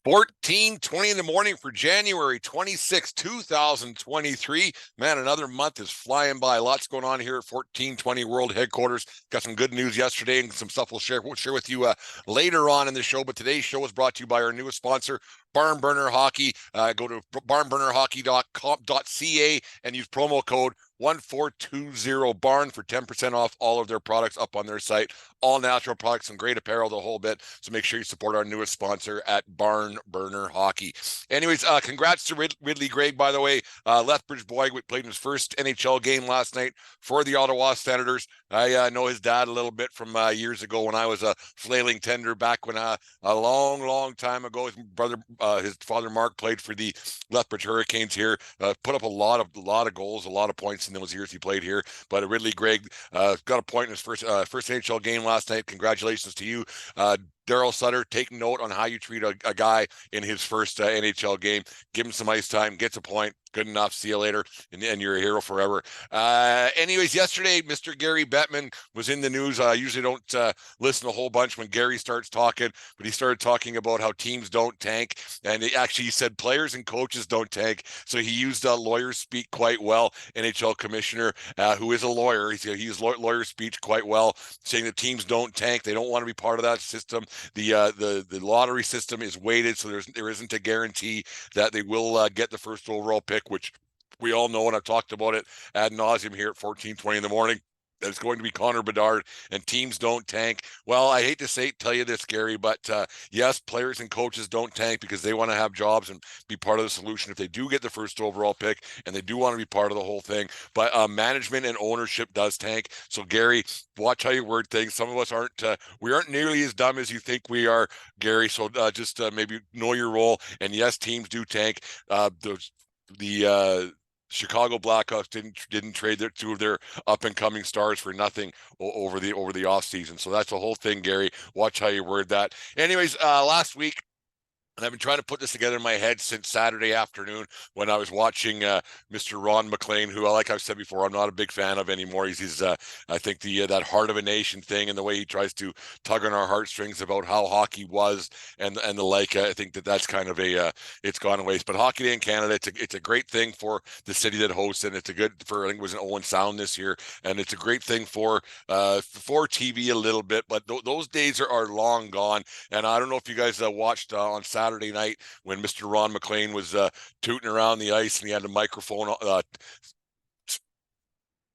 14:20 in the morning for January 26, 2023. Man, another month is flying by. Lots going on here at 1420 World Headquarters. Got some good news yesterday and some stuff we'll share with you later on in the show. But today's show is brought to you by our newest sponsor, Barn Burner Hockey. Go to barnburnerhockey.ca and use promo code 1420 barn for 10% off all of their products up on their site. All natural products and great apparel, the whole bit. So make sure you support our newest sponsor at Barn Burner Hockey. Anyways, congrats to Ridley Gregg, by the way. Lethbridge boy played his first NHL game last night for the Ottawa Senators. I know his dad a little bit from years ago when I was a flailing tender back when a long time ago. His father Mark played for the Lethbridge Hurricanes here. Put up a lot of goals, a lot of points in those years he played here. But Ridley Gregg got a point in his first NHL game last night. Congratulations to you. Daryl Sutter, take note on how you treat a guy in his first NHL game. Give him some ice time, gets a point. Good enough. See you later. And you're a hero forever. Anyways, yesterday, Mr. Gary Bettman was in the news. I usually don't listen a whole bunch when Gary starts talking, but he started talking about how teams don't tank. And he said players and coaches don't tank. So he used lawyers speak quite well. NHL commissioner, who is a lawyer, he used lawyer speech quite well, saying that teams don't tank. They don't want to be part of that system. The lottery system is weighted, so there isn't a guarantee that they will get the first overall pick, which we all know, and I've talked about it ad nauseum here at 1420 in the morning. It's going to be Connor Bedard, and teams don't tank. Well, I hate to tell you this, Gary, but yes, players and coaches don't tank because they want to have jobs and be part of the solution if they do get the first overall pick, and they do want to be part of the whole thing. But management and ownership does tank. So, Gary, watch how you word things. Some of us we aren't nearly as dumb as you think we are, Gary. So just maybe know your role. And yes, teams do tank. The Chicago Blackhawks didn't trade two of their up and coming stars for nothing over the offseason. So that's the whole thing, Gary. Watch how you word that. Anyways, last week, and I've been trying to put this together in my head since Saturday afternoon when I was watching Mr. Ron McLean, who, like I've said before, I'm not a big fan of anymore. He's I think that heart of a nation thing and the way he tries to tug on our heartstrings about how hockey was and the like. I think that's kind of it's gone waste. But Hockey Day in Canada, it's a great thing for the city that hosts it. It's a good for, I think it was an Owen Sound this year, and it's a great thing for TV a little bit. But those days are long gone. And I don't know if you guys watched on Saturday night when Mr. Ron McLean was tooting around the ice and he had a microphone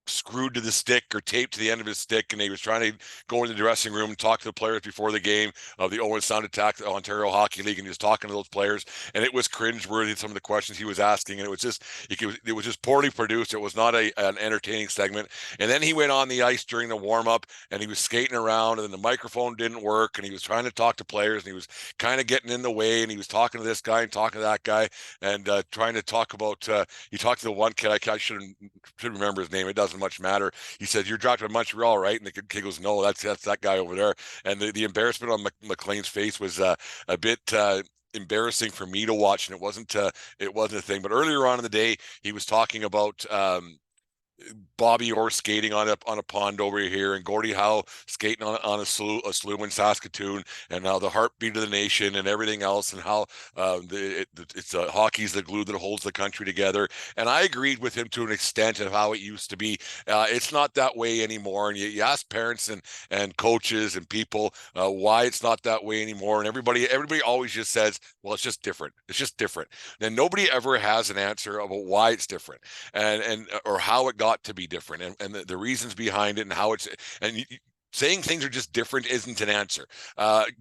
screwed to the stick or taped to the end of his stick, and he was trying to go in the dressing room and talk to the players before the game of the Owen Sound Attack, the Ontario Hockey League, and he was talking to those players, and it was cringeworthy, some of the questions he was asking, and it was just poorly produced. It was not an entertaining segment. And then he went on the ice during the warm-up, and he was skating around, and then the microphone didn't work, and he was trying to talk to players, and he was kind of getting in the way, and he was talking to this guy and talking to that guy, and trying to talk about, he talked to the one kid, I should remember his name, it doesn't much matter. He said, "You're dropped in Montreal, right?" And the kid goes, "No, that's that guy over there." And the embarrassment on McLean's face was a bit embarrassing for me to watch, and it wasn't a thing. But earlier on in the day, he was talking about Bobby Orr skating on a pond over here, and Gordie Howe skating on a slough in Saskatoon, and how the heartbeat of the nation and everything else, and how it's hockey's the glue that holds the country together. And I agreed with him to an extent of how it used to be. It's not that way anymore. And you ask parents and coaches and people why it's not that way anymore, and everybody always just says, "Well, it's just different. It's just different." And nobody ever has an answer about why it's different and or how it got to be different and the reasons behind it and how it's saying things are just different isn't an answer.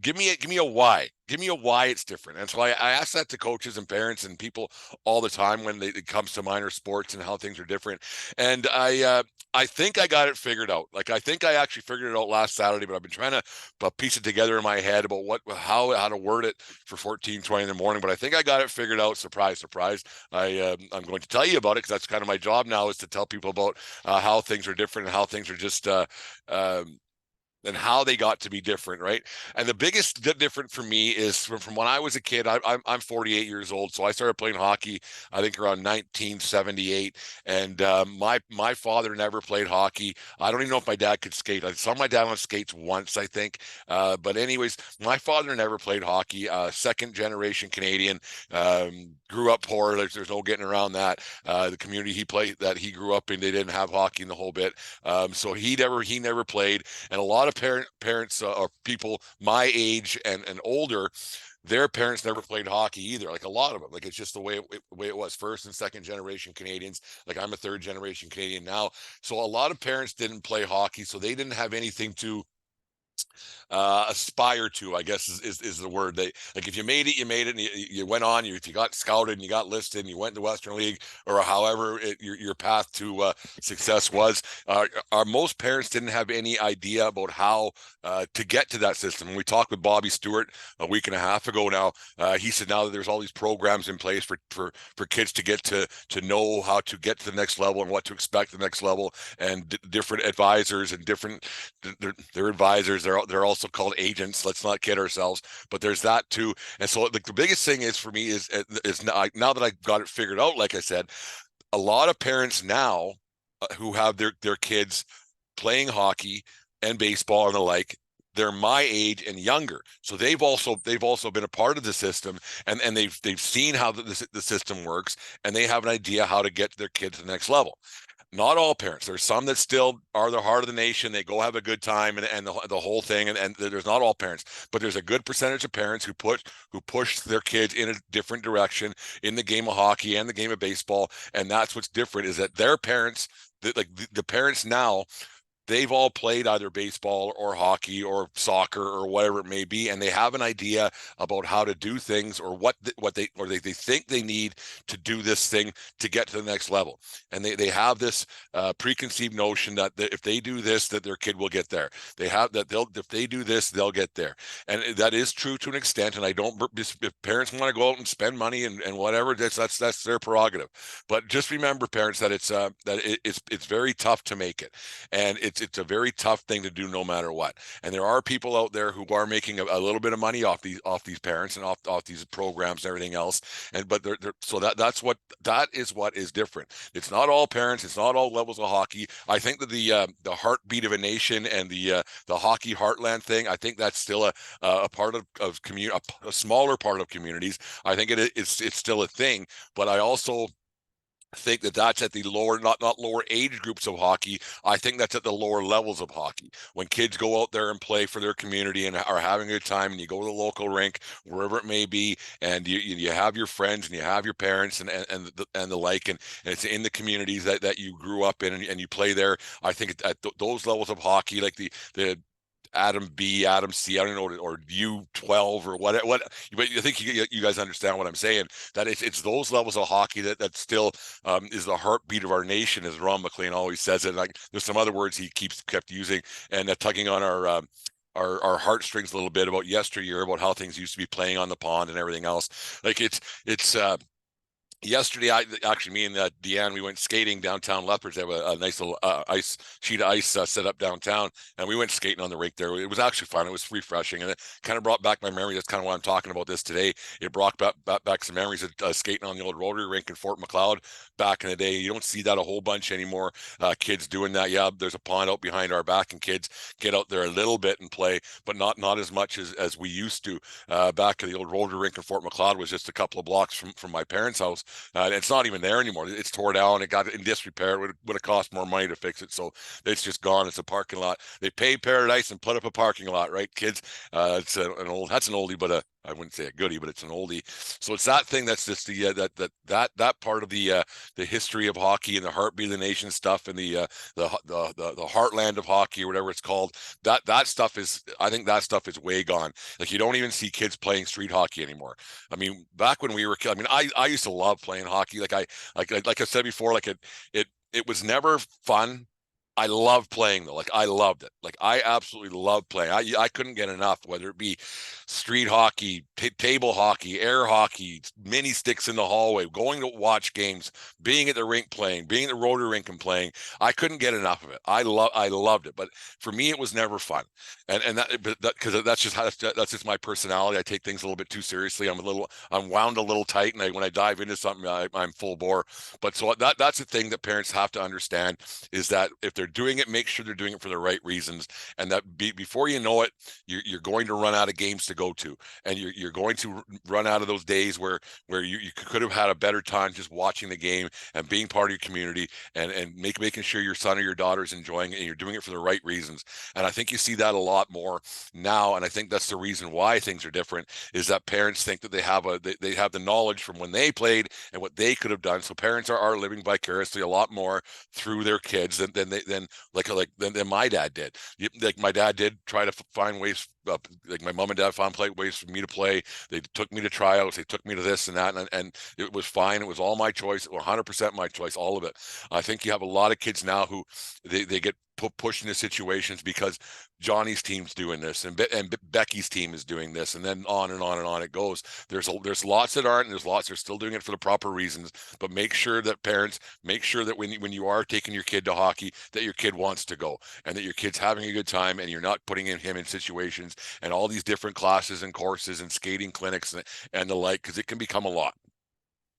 Give me a why. Give me a why it's different. And so I ask that to coaches and parents and people all the time when it comes to minor sports and how things are different. And I think I got it figured out. Like, I think I actually figured it out last Saturday, but I've been trying to piece it together in my head about how to word it for 14:20 in the morning. But I think I got it figured out. Surprise, surprise. I'm going to tell you about it because that's kind of my job now, is to tell people about how things are different and how things are just and how they got to be different, right? And the biggest difference for me is from when I was a kid. I'm 48 years old, so I started playing hockey, I think around 1978. And my father never played hockey. I don't even know if my dad could skate. I saw my dad on skates once, I think. But anyways, my father never played hockey. Second generation Canadian, grew up poor. There's no getting around that. The community he grew up in, they didn't have hockey in the whole bit. So he never played. And a lot of parents or people my age and older, their parents never played hockey either. Like a lot of them, like it's just the way it was. First and second generation Canadians. Like I'm a third generation Canadian now, so a lot of parents didn't play hockey, so they didn't have anything to aspire to, I guess is the word. They, like, if you made it, you made it, and you went on. If you got scouted and you got listed and you went to Western League, or however your path to success was. Most parents didn't have any idea about how to get to that system. When we talked with Bobby Stewart a week and a half ago now, he said now that there's all these programs in place for kids to get to know how to get to the next level and what to expect the next level, and different advisors and different they're advisors. They're also called agents. Let's not kid ourselves. But there's that too. And so like the biggest thing is for me is now that I got it figured out, like I said, a lot of parents now who have their kids playing hockey and baseball and the like, they're my age and younger, so they've also been a part of the system, and they've seen how the system works, and they have an idea how to get their kid to the next level. Not all parents. There's some that still are the heart of the nation. They go have a good time and the whole thing. And there's not all parents, but there's a good percentage of parents who push their kids in a different direction in the game of hockey and the game of baseball. And that's what's different, is that their parents, the parents now, they've all played either baseball or hockey or soccer or whatever it may be, and they have an idea about how to do things, or what they think they need to do this thing to get to the next level. And they have this preconceived notion that if they do this, that their kid will get there. They have that if they do this, they'll get there. And that is true to an extent. And I don't, if parents want to go out and spend money and whatever, that's their prerogative. But just remember, parents, that it's very tough to make it, and it's a very tough thing to do no matter what. And there are people out there who are making a little bit of money off these parents and off these programs and everything else. And but so that is what is different. It's not all parents. It's not all levels of hockey. I think that the heartbeat of a nation and the hockey heartland thing, I think that's still a part of community, a smaller part of communities. I think it's still a thing. But I also think that that's at the lower, not lower age groups of hockey. I think that's at the lower levels of hockey. When kids go out there and play for their community and are having a good time, and you go to the local rink, wherever it may be, and you have your friends and you have your parents and the like, and it's in the communities that you grew up in, and you play there. I think at those levels of hockey, like the Adam B, Adam C, I don't know, or U12 or what, but I think you guys understand what I'm saying, that it's those levels of hockey that still is the heartbeat of our nation, as Ron McLean always says it. Like, there's some other words he kept using, and tugging on our heartstrings a little bit about yesteryear, about how things used to be playing on the pond and everything else. Like it's yesterday, me and Deanne, we went skating downtown Lethbridge. They have a nice little sheet of ice set up downtown, and we went skating on the rink there. It was actually fun. It was refreshing, and it kind of brought back my memory. That's kind of why I'm talking about this today. It brought back some memories of skating on the old Rotary rink in Fort Macleod back in the day. You don't see that a whole bunch anymore. Kids doing that. Yeah, there's a pond out behind our back, and kids get out there a little bit and play, but not as much as we used to. Back at the old Rotary rink in Fort Macleod was just a couple of blocks from my parents' house. It's not even there anymore. It's tore down. It got in disrepair. It would have cost more money to fix it. So it's just gone. It's a parking lot. They paid paradise and put up a parking lot, right, kids? That's an oldie, but I wouldn't say a goodie, but it's an oldie. So it's that thing that's just the that part of the history of hockey and the heartbeat of the nation stuff, and the heartland of hockey, or whatever it's called. That stuff is, I think that stuff is way gone. Like, you don't even see kids playing street hockey anymore. I mean, back when we were kids, I mean, I used to love playing hockey. Like I said before, like it was never fun. I love playing though. Like I loved it. Like I absolutely love playing. I couldn't get enough, whether it be street hockey, table hockey, air hockey, mini sticks in the hallway, going to watch games, being at the rink playing, being at the rotary rink and playing. I couldn't get enough of it. I loved it. But for me, it was never fun. And that because that's just my personality. I take things a little bit too seriously. I'm wound a little tight, and when I dive into something, I'm full bore. But so that's the thing that parents have to understand is that if they're doing it, make sure they're doing it for the right reasons, and that before you know it, you're going to run out of games to go to, and you're going to run out of those days where you could have had a better time just watching the game and being part of your community and making sure your son or your daughter is enjoying it and you're doing it for the right reasons. And I think you see that a lot more now, and I think that's the reason why things are different, is that parents think that they have the knowledge from when they played and what they could have done. So parents are living vicariously a lot more through their kids than my dad did. Like my dad did try to find ways. Like my mom and dad found ways for me to play. They took me to tryouts. They took me to this and that, and it was fine. It was all my choice, 100% my choice, all of it. I think you have a lot of kids now who they get pushed into situations because Johnny's team's doing this and Becky's team is doing this, and then on and on and on it goes. There's lots that aren't, and there's lots that are still doing it for the proper reasons. But make sure that parents make sure that when you are taking your kid to hockey, that your kid wants to go and that your kid's having a good time, and you're not putting him in situations and all these different classes and courses and skating clinics and the like, because it can become a lot.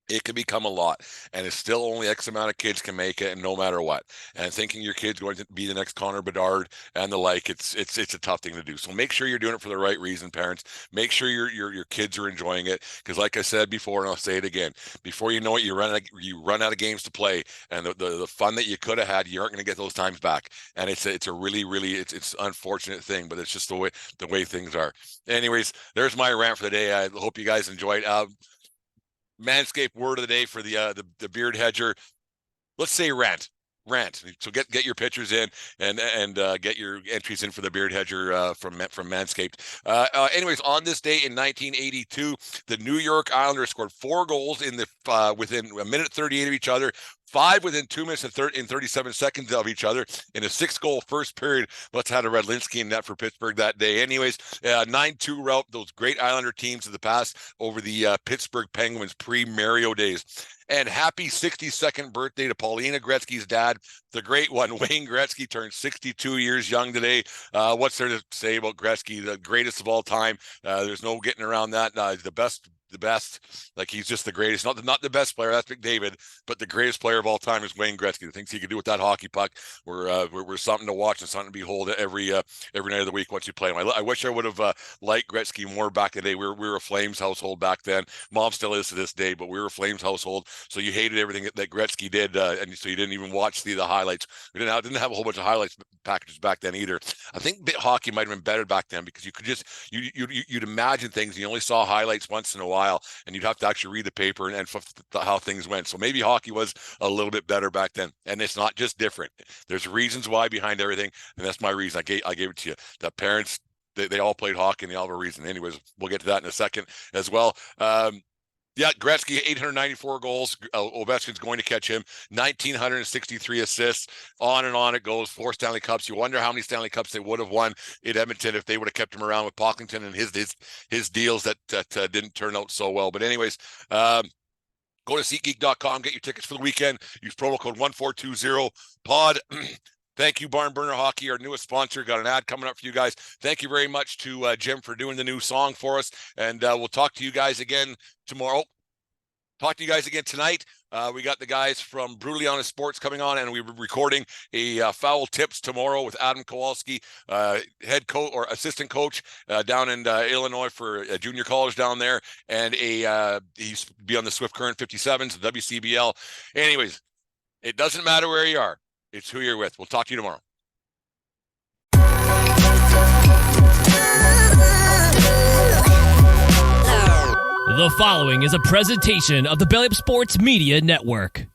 It can become a lot, and it's still only X amount of kids can make it, and no matter what. And thinking your kid's going to be the next Connor Bedard and the like, it's a tough thing to do. So make sure you're doing it for the right reason, parents. Make sure your kids are enjoying it, because like I said before, and I'll say it again, before you know it, you run out of games to play, and the fun that you could have had, you aren't going to get those times back. And it's a really it's unfortunate thing, but it's just the way things are. Anyways, there's my rant for the day. I hope you guys enjoyed. Manscaped word of the day for the beard hedger. Let's say rant. So get your pictures in and get your entries in for the beard hedger from Manscaped. Anyways, on this day in 1982, the New York Islanders scored 4 goals in the within a minute 38 of each other. 5 within 2 minutes and 37 seconds of each other in a 6-goal first period. Let's have a Redlinski in net for Pittsburgh that day. Anyways, 9-2 route those great Islander teams of the past over the Pittsburgh Penguins pre-Mario days. And happy 62nd birthday to Paulina Gretzky's dad, the great one, Wayne Gretzky, turned 62 years young today. What's there to say about Gretzky? The greatest of all time. There's no getting around that. He's the best. Like he's just the greatest. Not the best player, that's McDavid, but the greatest player of all time is Wayne Gretzky. The things he could do with that hockey puck were something to watch and something to behold every night of the week once you play him. I wish I would have liked Gretzky more back in the day. We were a Flames household back then. Mom still is to this day, but we were a Flames household. So you hated everything that Gretzky did, and so you didn't even watch the highlights. We didn't have a whole bunch of highlights packages back then either. I think hockey might have been better back then because you could just you'd imagine things, and you only saw highlights once in a while, and you'd have to actually read the paper and how things went. So maybe hockey was a little bit better back then, and it's not just different. There's reasons why behind everything, and that's my reason. I gave it to you. That parents, they all played hockey, and they all have a reason. Anyways, we'll get to that in a second as well. Yeah, Gretzky, 894 goals. Ovechkin's going to catch him. 1,963 assists. On and on it goes. 4 Stanley Cups. You wonder how many Stanley Cups they would have won in Edmonton if they would have kept him around with Pocklington and his deals that didn't turn out so well. But anyways, go to SeatGeek.com. Get your tickets for the weekend. Use promo code 1420POD. Thank you, Barn Burner Hockey, our newest sponsor. Got an ad coming up for you guys. Thank you very much to Jim for doing the new song for us. And we'll talk to you guys again tomorrow. Talk to you guys again tonight. We got the guys from Brutally Honest Sports coming on, and we're recording a Foul Tips tomorrow with Adam Kowalski, head coach or assistant coach down in Illinois for a junior college down there. And he's be on the Swift Current 57s, the WCBL. Anyways, it doesn't matter where you are. It's who you're with. We'll talk to you tomorrow. The following is a presentation of the Belly Up Sports Media Network.